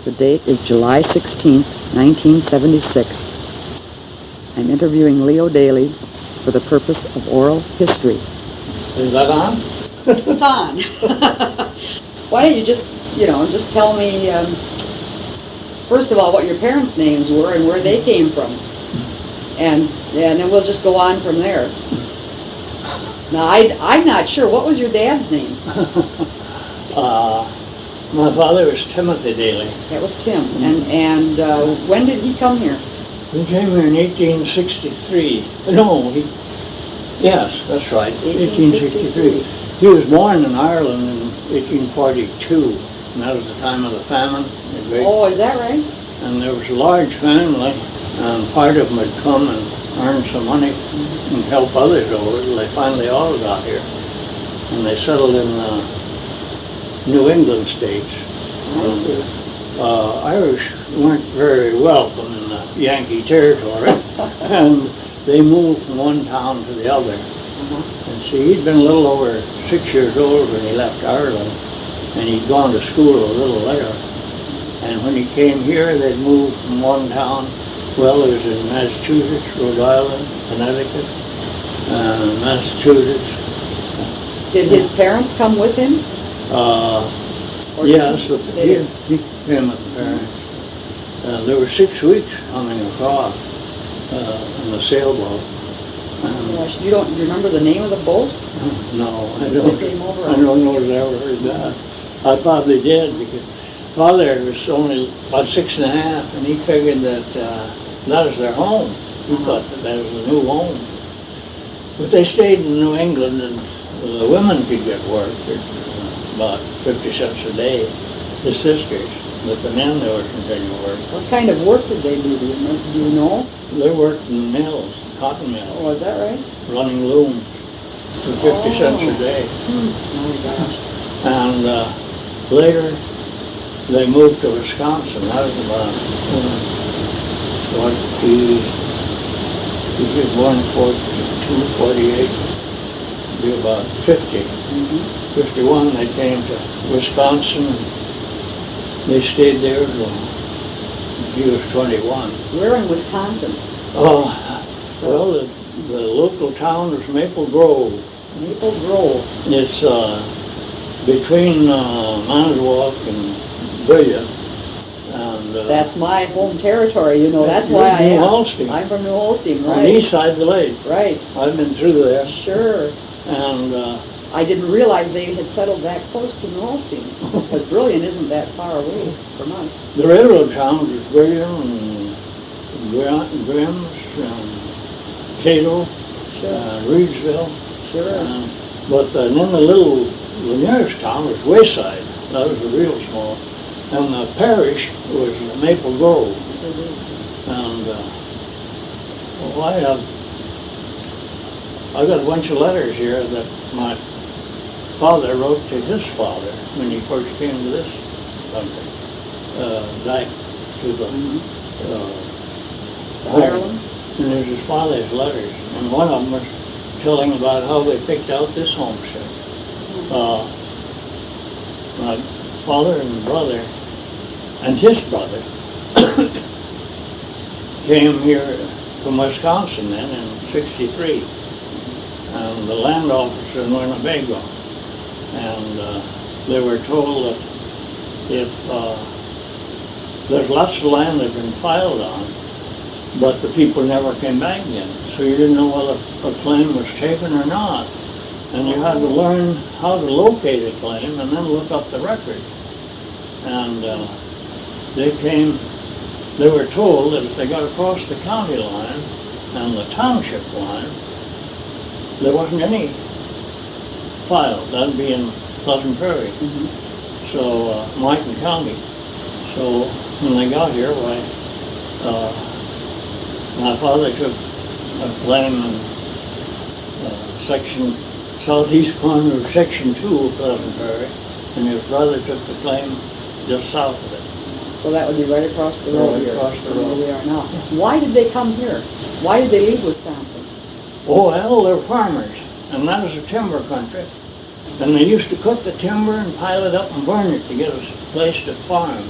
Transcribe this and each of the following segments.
The date is July 16th, 1976. I'm interviewing Leo Daly for the purpose of oral history. Is that on? It's on. Why don't you just tell me, first of all, what your parents' names were and where they came from. And then we'll just go on from there. Now, I'm not sure. What was your dad's name? My father was Timothy Daly. That was Tim. And when did he come here? He came here in 1863. Yes, that's right, 1863. He was born in Ireland in 1842, and that was the time of the famine. Oh, is that right? And there was a large family, and part of them had come and earned some money and help others over till they finally all got here. And they settled in New England states. I see. Irish weren't very welcome in the Yankee territory, and they moved from one town to the other. And see, he'd been a little over 6 years old when he left Ireland, and he'd gone to school a little later. And when he came here, they'd moved from one town. Well, it was in Massachusetts, Rhode Island, Connecticut, Massachusetts. Did his parents come with him? Yes, he came with the parents. There were 6 weeks coming across in the sailboat. Gosh, you don't remember the name of the boat? No, I don't. They came over I don't know if I ever heard that. I probably did, because Father was only about 6 and a half, and he figured that that was their home. He thought that was a new home. But they stayed in New England, and the women could get work at about 50 cents a day, the sisters. But the men, there wasn't any work. What kind of work did they do? Do you know? They worked in mills, cotton mills. Oh, is that right? Running looms for 50 cents a day. Oh my gosh. And later, they moved to Wisconsin. That was about he was born in 48, be about 50. 51, they came to Wisconsin. They stayed there until he was 21. Where in Wisconsin? Well, the local town is Maple Grove. Maple Grove. It's between Manitowoc and Brilliant. And that's my home territory, you know. That's why I am. I'm from New Holstein, right? On the east side of the lake. Right. I've been through there. Sure. And I didn't realize they had settled that close to New Holstein, because Brilliant isn't that far away from us. The railroad towns is Brilliant and Grimm's and Cato, Reedsville. Sure. But then the nearest town was Wayside. That was real small. And the parish was Maple Grove. And I got a bunch of letters here that my father wrote to his father when he first came to this country, back to the Ireland. And there's his father's letters, and one of them was telling about how they picked out this homestead. My father and brother, and his brother, came here from Wisconsin then in '63, and the land officer in Winnebago, and they were told that if there's lots of land that had been filed on, but the people never came back again, so you didn't know whether a claim was taken or not, and you had to learn how to locate a claim and then look up the record. And they were told that if they got across the county line and the township line, there wasn't any filed. That'd be in Pleasant Prairie, so Martin County. So when they got here, my father took a claim in southeast corner of Section 2 of Pleasant Prairie, and his brother took the claim just south of it. So that would be right across the road here, across the road. where we are now. Why did they come here? Why did they leave Wisconsin? Oh, well, they're farmers, and that is a timber country. And they used to cut the timber and pile it up and burn it to get a place to farm.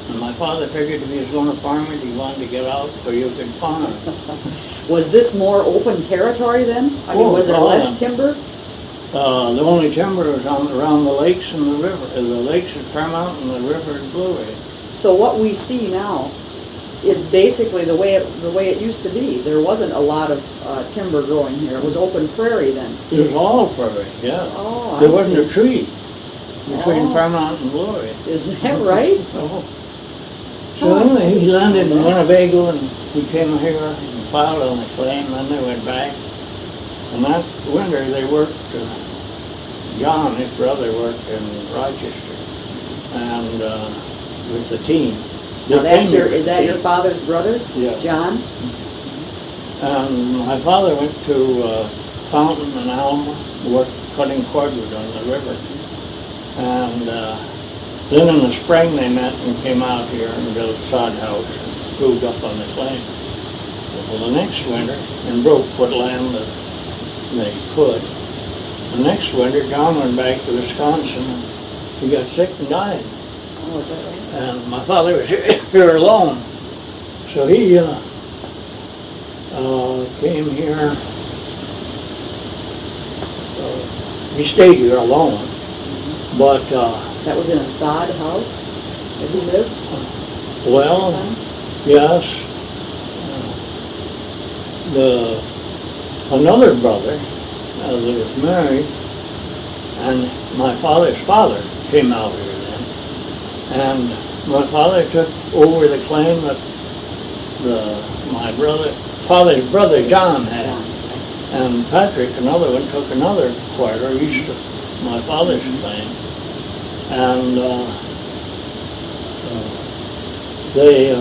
And father figured if he was going to farm it, he wanted to get out so you could farm. Was this more open territory then? I mean, Oh, was there all less of timber? The only timber was around the lakes and the river. The lakes at Fairmount and the river at Blue Ridge. So what we see now is basically the way it used to be. There wasn't a lot of timber growing here. It was open prairie then. It was all prairie, yeah. Oh, I There wasn't see. a tree between Oh. Fairmount and Blue Ridge. Is that right? Oh. So anyway, he landed in Winnebago and he came here and filed on the claim, then they went back. And that winter they worked, John, his brother, worked in Rochester and with the team. Now They came here is with that the your team. father's brother? Yeah. John? And my father went to Fountain and Alma, worked cutting cordwood on the river. And then in the spring they met and came out here and built a sod house and moved up on the claim. Well, the next winter, and broke what land that they could. The next winter, John went back to Wisconsin and he got sick and died. Oh, is that right? And my father was here alone. So he came here. He stayed here alone. But, That was in a sod house that he lived? well, yes. Another brother that was married, and my father's father came out here then. And my father took over the claim that my father's brother John had. And Patrick, another one, took another quarter east of my father's claim. And they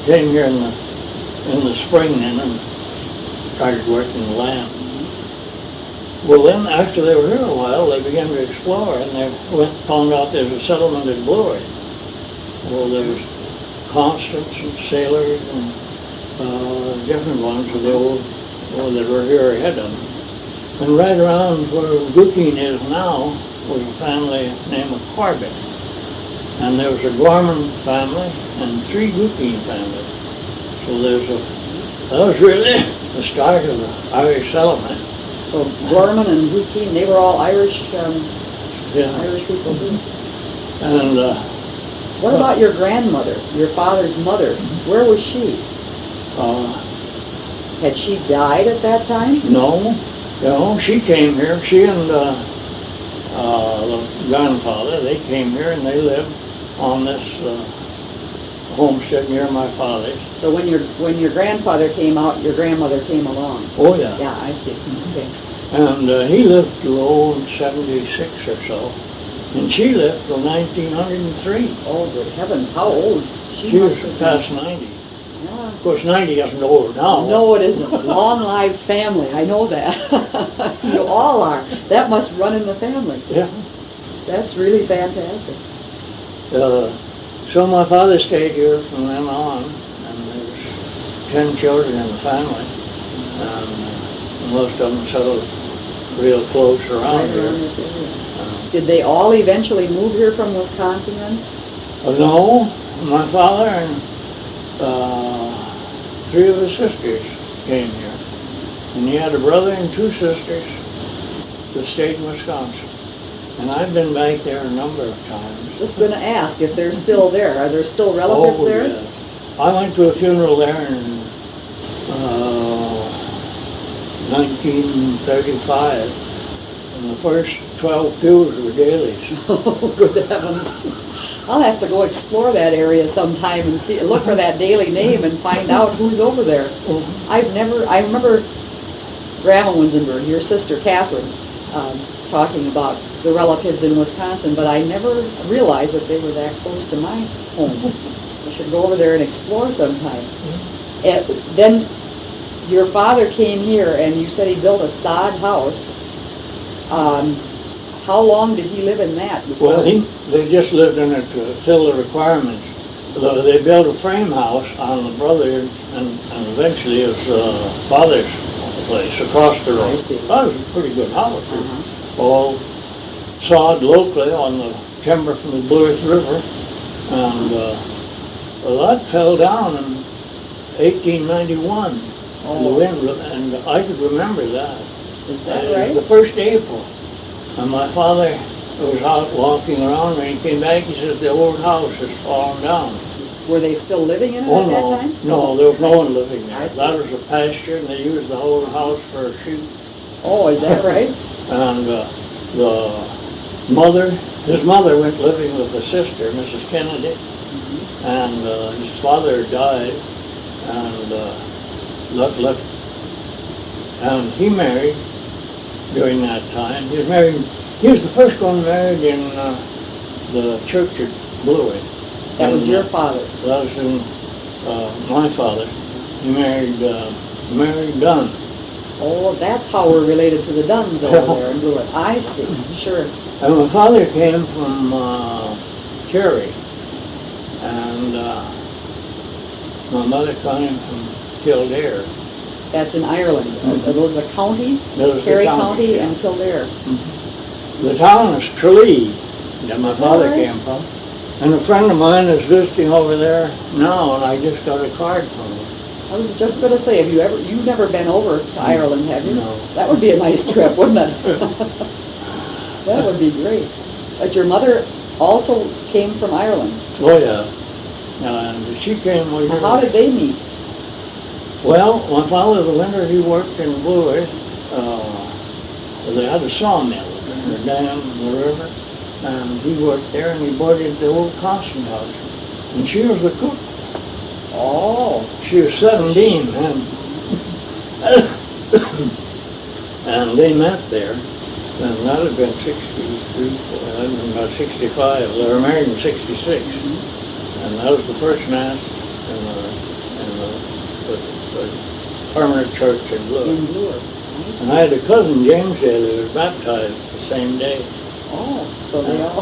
came here in the spring then and started working the land. Well then, after they were here a while, they began to explore and they found out there's a settlement at Blue Ridge. Well, there's Constance and sailors and different ones of the old that were here ahead of them. And right around where Brookine is now was a family named Corbett. And there was a Gorman family and 3 Brookine families. So that was really the start of the Irish settlement. So Gorman and Brookine, they were all Irish, Yeah. Irish people too. And What about your grandmother, your father's mother? Where was she? Had she died at that time? no, she came here. She and the grandfather, they came here and they lived on this homestead near my father's. So when your grandfather came out, your grandmother came along? Oh, yeah. Yeah, I see. Okay. And he lived to 76 or so. And she lived till 1903. Oh, good heavens, how old? She was must have past been. 90. Yeah. Of course, 90 isn't old now. No, it isn't. Long-lived family, I know that. You all are. That must run in the family. Yeah. That's really fantastic. So my father stayed here from then on, and there was 10 children in the family. And most of them settled real close around Right here. around this area. Did they all eventually move here from Wisconsin then? No, my father and 3 of his sisters came here. And he had a brother and 2 sisters that stayed in Wisconsin. And I've been back there a number of times. Just gonna ask if they're still there. Are there still relatives there? Yeah. I went to a funeral there in 1935, and the first 12 pews were Daly's. Oh, good heavens. I'll have to go explore that area sometime and see, look for that Daly name and find out who's over there. I remember Grandma Winzenburg, your sister Catherine, talking about the relatives in Wisconsin, but I never realized that they were that close to my home. I should go over there and explore sometime. And then your father came here and you said he built a sod house. How long did he live in that? Well, they just lived in it to fill the requirements. They built a frame house on the brother and eventually his father's place across the road. I see. That was a pretty good house. All sawed locally on the timber from the Blue Earth River. And well, that fell down in 1891. Oh. The wind, and I could remember that. Is that It right? was the 1st April. And my father was out walking around, when he came back, he says, the old house has fallen down. Were they still living in it Oh, at no, that time? no, there was no I one see. living I there. see. That was a pasture, and they used the whole house for a shoot. Oh, is that right? And the mother, his mother went living with a sister, Mrs. Kennedy, and his father died, and that left, and he married during that time. He was married, he was the first one married in the church at Blue. That was your father? That was in, my father. He married Mary Dunn. Oh, that's how we're related to the Dunns over there in Blewett. I see, sure. And my father came from Garry, and my mother came from Kildare. That's in Ireland. Are those the counties? Those are the Kerry counties, County yeah. and Kildare. The town is Tralee, that my father right? came from. And a friend of mine is visiting over there now, and I just got a card from him. I was just going to say, you've never been over to Ireland, have you? No. That would be a nice trip, wouldn't it? That would be great. But your mother also came from Ireland. Oh, yeah. And she came with her. How did they meet? Well, my father, the winter he worked in Blue Earth, they had a sawmill in the dam, the river, and he worked there, and he boarded the old Constant house. And she was the cook. Oh, She was 17, and they met there, and that had been 63, that had been about 65. They were married in 66, and that was the first mass in the permanent church in Blue. in Bloor. And I had a cousin, James Daly, who was baptized the same day. Oh, so they all,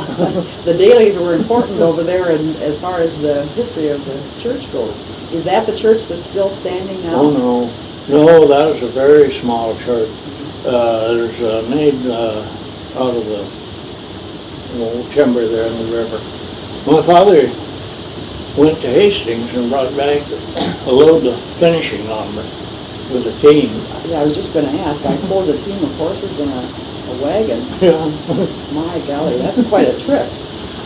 the Dalys were important over there and as far as the history of the church goes. Is that the church that's still standing now? Oh, no. No, that was a very small church. There's made out of the old timber there in the river. My father went to Hastings and brought back a load of finishing lumber with a team. Yeah, I was just going to ask. I suppose a team of horses and a wagon. Yeah. My golly, that's quite a trip.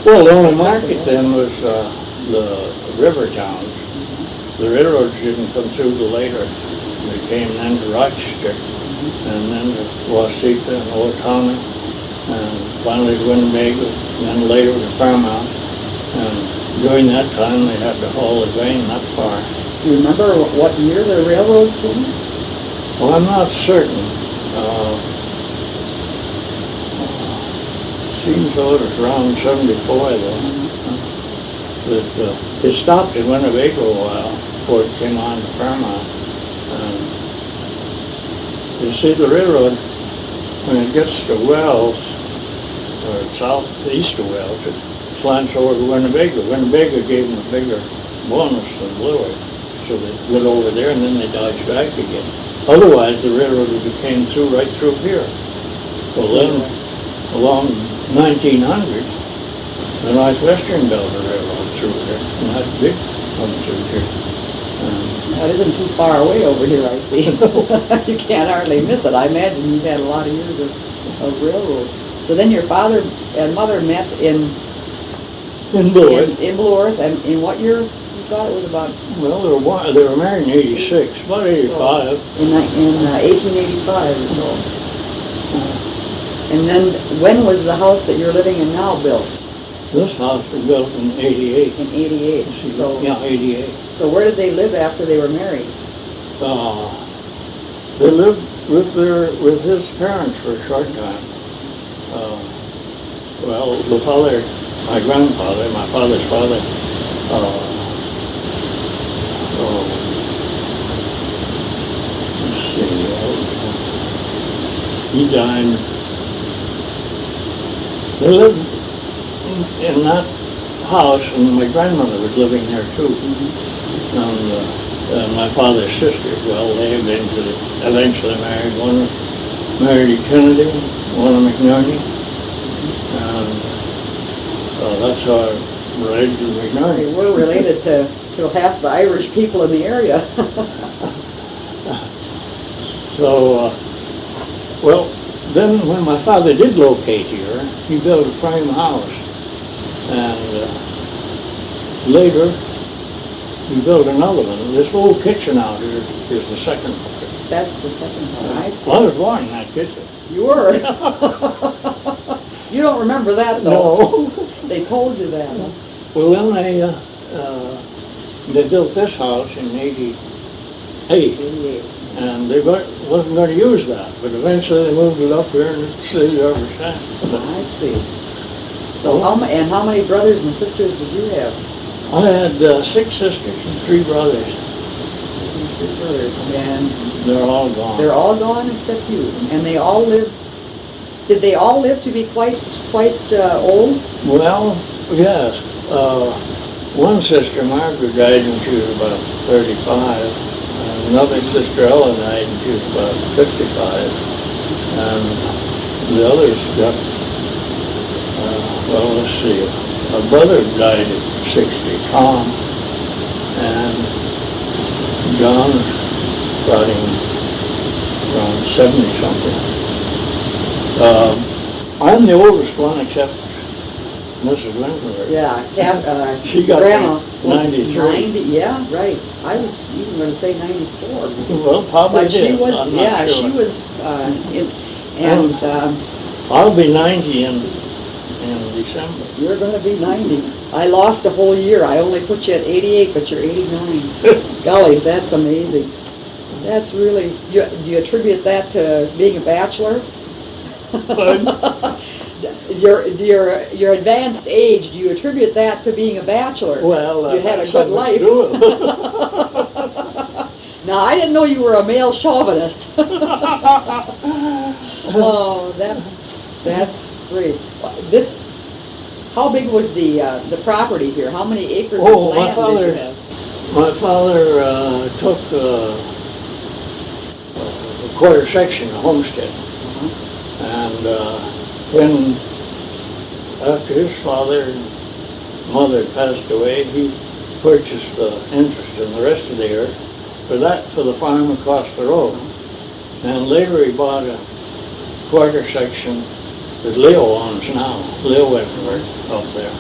Well, the only market then was the river towns. The railroads didn't come through till later. They came then to Rochester, and then to Waseca and Owatonna, and finally to Winnebago, and then later to farmhouse. And during that time, they had to haul the grain that far. Do you remember what year the railroads came? Well, I'm not certain. Seems though it was around 74 though. But it stopped in Winnebago a while before it came on to Fairmont. You see the railroad, when it gets to Wells, or southeast of Wells, it slants over to Winnebago. Winnebago gave them a bigger bonus than Blue Earth. So they went over there and then they dodged back again. Otherwise, the railroad would have came through right through here. Well, then, along 1900, the Northwestern built a railroad through here, and that did come through here. That isn't too far away over here, I see. You can't hardly miss it. I imagine you've had a lot of years of railroad. So then your father and mother met in Blue Earth. In Blue Earth, and in what year you thought it was about? Well, they were married in 86, about 85. In 1885 or so. And then, when was the house that you're living in now built? This house was built in 88. In 88. So, Yeah, 88. so where did they live after they were married? They lived with his parents for a short time. Well, the father, my grandfather, my father's father, let's see, he died. They lived in that house, and my grandmother was living there too. And my father's sisters, well, they eventually married. One married Kennedy, one McNerney, and that's how Right to return. We're related to half the Irish people in the area. So, well, then when my father did locate here, he built a frame house. And later, he built another one. This old kitchen out here is the second one. That's the second one, I see. I was born in that kitchen. You were? You don't remember that, though? No. They told you that, huh? Well, then they built this house in '88, 88. and they wasn't going to use that, but eventually they moved it up here and it's stayed there ever since. I see. So how many brothers and sisters did you have? I had 6 sisters and 3 brothers. 3 brothers, and They're all gone. they're all gone except you. And they all lived, did they all live to be quite old? Well, yes. One sister, Margaret, died when she was about 35. Another sister, Ella, died when she was about 55. And the others got, well, let's see. My brother died at 60, Tom, and John got him around 70-something. I'm the oldest one except Mrs. Winzenburg. Yeah, She got Grandma was 93. 90, yeah, right. I was even going to say 94. Well, probably But she did. was, I'm not yeah, sure. she was, I'll be 90 in December. you're going to be 90. I lost a whole year. I only put you at 88, but you're 89. Golly, that's amazing. That's really, do you attribute that to being a bachelor? Your advanced age, do you attribute that to being a bachelor? Well, you had a good something to life. do with it. Now, I didn't know you were a male chauvinist. Oh, that's great. How big was the property here? How many acres of land did you have? My father took a quarter section of homestead. And when, after his father and mother passed away, he purchased the interest in the rest of the earth for the farm across the road. And later he bought a quarter section that Leo owns now, Leo Winzenburg up there.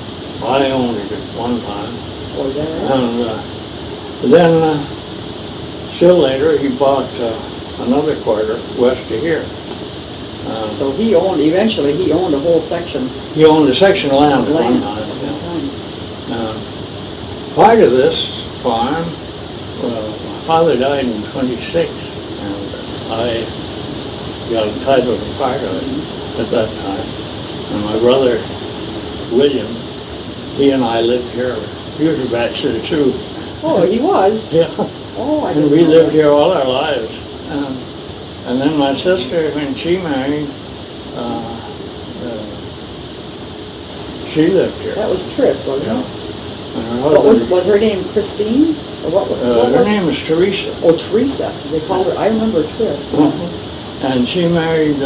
I owned it at one time. Was that right? And then, still later, he bought another quarter west of here. So eventually he owned a whole section. He owned a section of land at one time. Part of this farm, my father died in '26, and I got a title to part of it at that time. And my brother, William, he and I lived here. He was a bachelor too. Oh, he was? Yeah. Oh, I And didn't we know lived that. here all our lives. And then my sister, when she married, she lived here. That was Tris, wasn't Yeah. it? And her What husband, was her name, Christine? Or what her was name is Teresa. Oh, Teresa. They called her, I remember Tris. And she married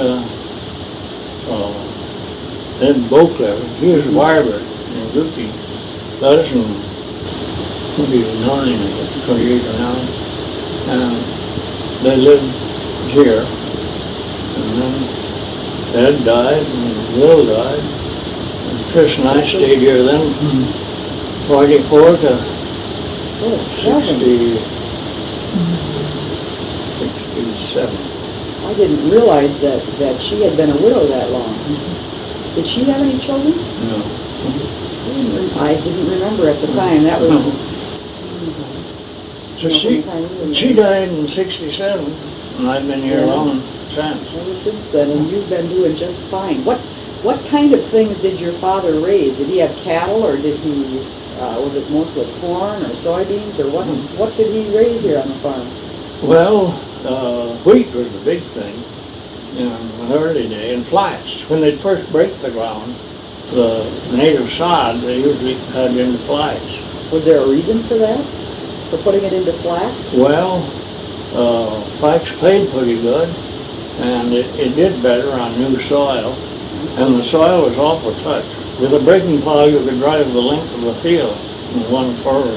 Ed Boisclair. He was a barber in Lucky. That was in 29, 28 or 9. And they lived here. And then Ed died and Will died. And Chris and I stayed here then from 44 to 67. I didn't realize that she had been a widow that long. Did she have any children? No. I didn't remember at the time. That was... So she died in 67, and I've been here alone since. Ever since then, and you've been doing just fine. What kind of things did your father raise? Did he have cattle, or did he, was it mostly corn or soybeans, or what did he raise here on the farm? Well, wheat was the big thing in an early day, and flax. When they'd first break the ground, the native sod, they usually had into flax. Was there a reason for that? For putting it into flax? Well, flax paid pretty good, and it did better on new soil, and the soil was awful touch. With a breaking plow, you could drive the length of the field in one furrow,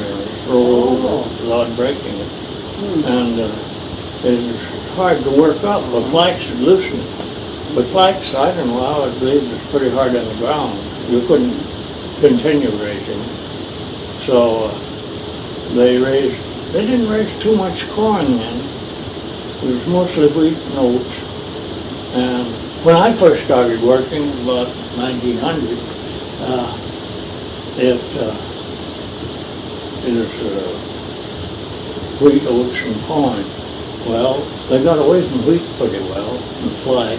roll over without breaking it. And it was hard to work up, but flax would loosen it. But flax, I don't know how, I believe it's pretty hard on the ground. You couldn't continue raising. So they didn't raise too much corn then. It was mostly wheat and oats. And when I first started working, about 1900, it was wheat, oats, and corn. Well, they got away from wheat pretty well, and flax,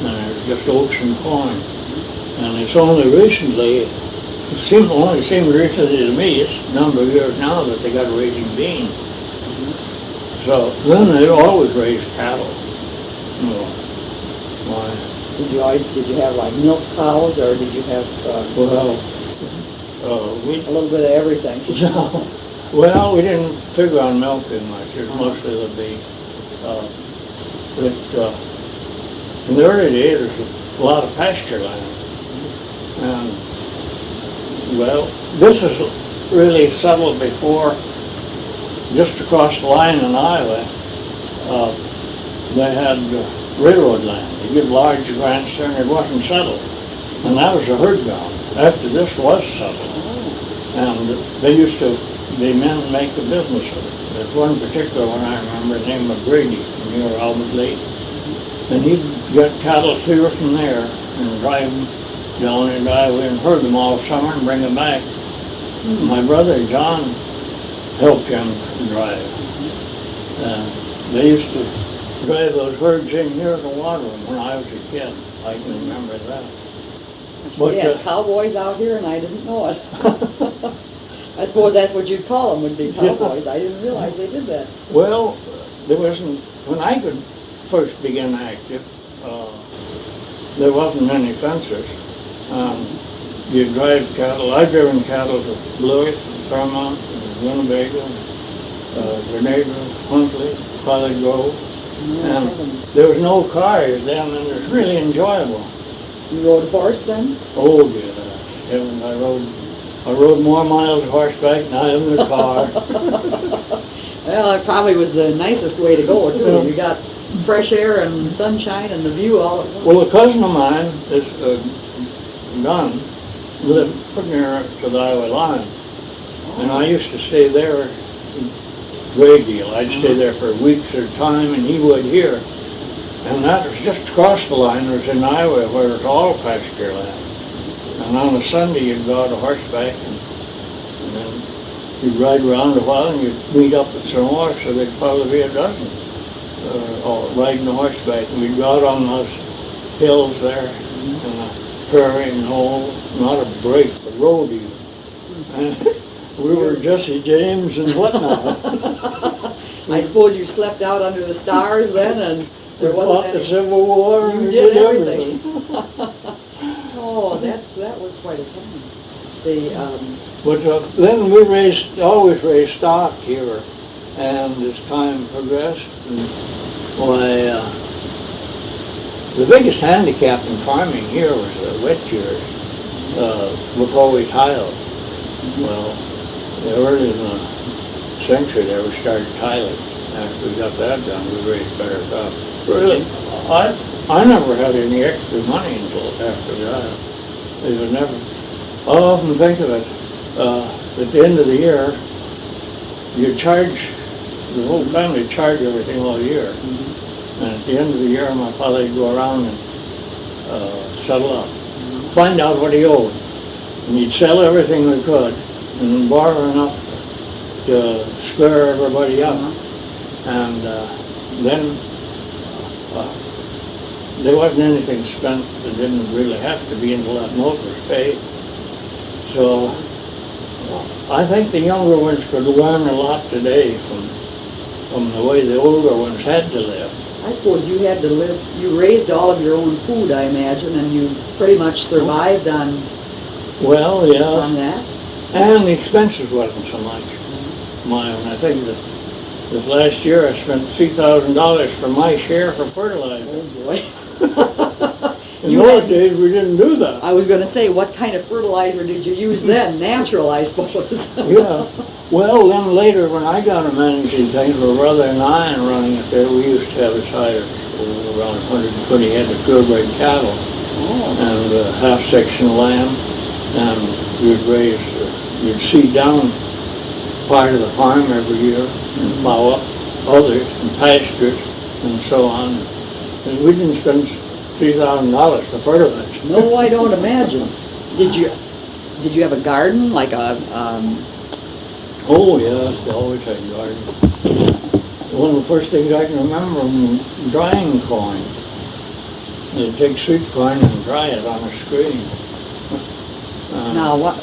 and it was just oats and corn. And it's only recently, only seemed recently to me, it's a number of years now that they got raising beans. So then they always raised cattle. Why? Did you have like milk cows, or did you have a little bit of everything? Well, we didn't figure on milking much. It was mostly the beef. In the early days, there was a lot of pasture land. And, well, this is really settled before, just across the line in Iowa, they had railroad land. They give large grants there, and it wasn't settled. And that was a herd ground. After this was settled. And they used to, the men make a business of it. There's one particular one I remember, named Brady, from near Albert Lake. And he'd get cattle clear from there and drive them down into Iowa and herd them all summer and bring them back. My brother John helped him drive. They used to drive those herds in here to water them when I was a kid. I can remember that. But we had cowboys out here and I didn't know it. I suppose that's what you'd call them, would be cowboys. I didn't realize they did that. Well, there wasn't, when I could first begin active, there wasn't many fences. You'd drive cattle. I've driven cattle to Lewis, Fairmont, Winnebago, Grenada, Huntley, Pilot Grove. And there was no cars then, and it was really enjoyable. You rode a horse then? Oh, yeah. Heaven, I rode more miles of horseback than I owned a car. Well, it probably was the nicest way to go, too. You got fresh air and sunshine and the view all at once. Well, a cousin of mine, this Dunn, lived pretty near to the Iowa line. And I used to stay there a great deal. I'd stay there for weeks at a time, and he would here. And that was just across the line. It was in Iowa, where it's all pasture land. And on a Sunday, you'd go out on horseback, and then you'd ride around a while, and you'd meet up with some more, so there'd probably be a dozen all riding a horseback. And we'd go out on those hills there, and the prairie, and all, not a break, but road even. And we were Jesse James and whatnot. I suppose you slept out under the stars then, and there We wasn't fought the any... Civil War, and You we did did everything. everything. Oh, that was quite a time. But then we always raised stock here, and as time progressed, why, the biggest handicap in farming here was the wet years, before we tiled. Well, early in the century there we started tiling. After we got that done, we raised better crops. Really, I never had any extra money until after that. It was never. I often think of it. At the end of the year, you charge the whole family charge everything all year. And at the end of the year, my father would go around and settle up, find out what he owed, and he'd sell everything we could, and borrow enough to square everybody up. And then there wasn't anything spent that didn't really have to be until that note was paid. So I think the younger ones could learn a lot today from the way the older ones had to live. I suppose you had to live, you raised all of your own food, I imagine, and you pretty much survived on that. And the expenses wasn't so much my own. I think that this last year I spent $3,000 for my share for fertilizer. Oh boy. In You those had- days, we didn't do that. I was gonna say, what kind of fertilizer did you use then? Natural, I suppose. Yeah, well, then later, when I got to managing things, my brother and I and running it there, we used to have as high as around 120 head of purebred cattle Oh, and half-section land, and you'd raise, you'd seed down part of the farm every year and plow up others and pastures and so on. And we didn't spend $3,000 for fertilizer. no, I don't imagine. Did you have a garden, like a, Oh, yes, they always had gardens. One of the first things I can remember from drying corn. They'd take sweet corn and dry it on a screen. now what,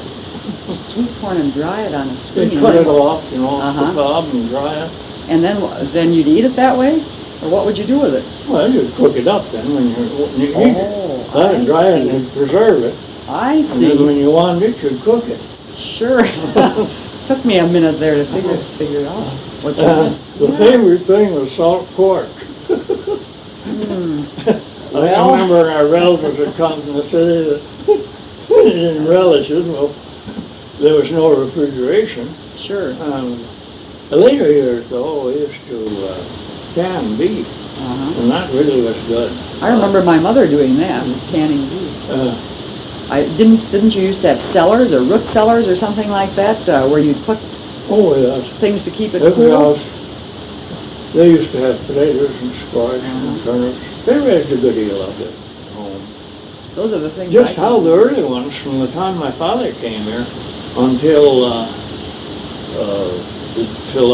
sweet corn and dry it on a screen? They'd cut it off, you know, off the Uh-huh. cob and dry it. And then you'd eat it that way? Or what would you do with it? Well, you'd cook it up then when you eat it. Oh, That'd I dry it see. and preserve it. I And then see, when you wanted it, you'd cook it. sure. Took me a minute there to figure out what you did. The favorite thing was salt pork. I Well- remember our relatives had come from the city that we didn't relish it. Well, there was no refrigeration. Sure. The later years, though, we used to can beef, Uh-huh. and that really was good. I remember my mother doing that, canning beef. Didn't you used to have cellars or root cellars or something like that, where you'd put Oh, yes. things to keep it Every cool? house, they used to have potatoes and squash and turnips. They raised a good deal of it at home. Those are the things. Just I how can- the early ones, from the time my father came here until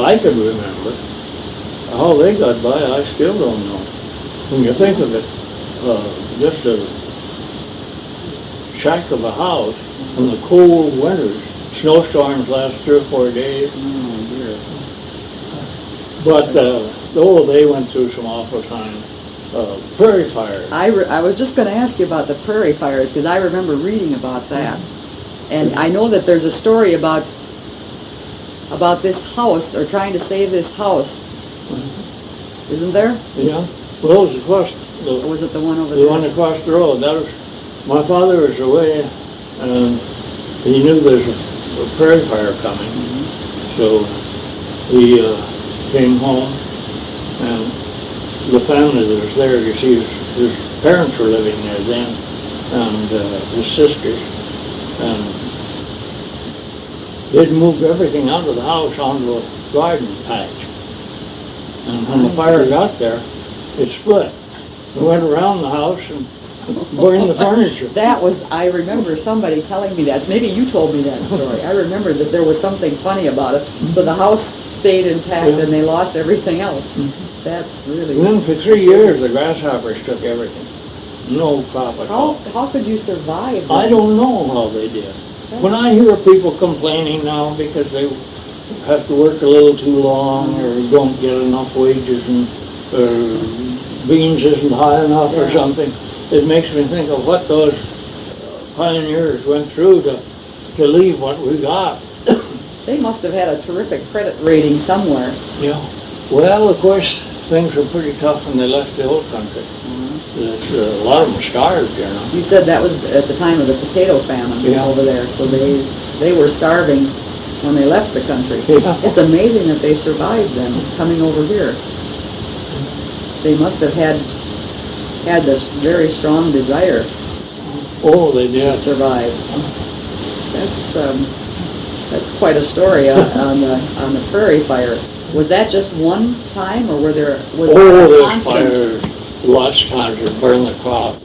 I could remember, how they got by, I still don't know. When you think of it, just a shack of a house in the cold winters, snowstorms last 3 or 4 days. Oh, dear. But, they went through some awful times. Prairie fires. I was just gonna ask you about the prairie fires, because I remember reading about that. And I know that there's a story about this house, or trying to save this house. Isn't there? Yeah, well, it was across Or was it the one over the there? one across the road. That was, my father was away, and he knew there's a prairie fire coming. So he came home, and the family that was there, you see, his parents were living there then, and his sisters, and they'd moved everything out of the house onto a garden patch. And when the I fire see. got there, it split. It went around the house and burned the furniture. That was, I remember somebody telling me that, maybe you told me that story. I remember that there was something funny about it. So the house stayed intact Yeah. and they lost everything else. That's really. And then for 3 years, the grasshoppers took everything. No crop at all. How could you survive that? I don't know how they did. When I hear people complaining now because they have to work a little too long or don't get enough wages and beans isn't high enough or Yeah. something, it makes me think of what those pioneers went through to leave what we got. They must have had a terrific credit rating somewhere. Yeah. Well, of course, things were pretty tough when they left the old country. A lot of them starved, you know. You said that was at the time of the potato famine Yeah. over there, so they were starving when they left the country. Yeah. It's amazing that they survived then, coming over here. They must have had this very strong desire Oh, they to did. survive. That's quite a story on the prairie fire. Was that just one time, or was there Oh, a those constant? fires, lots of times would burn the crop.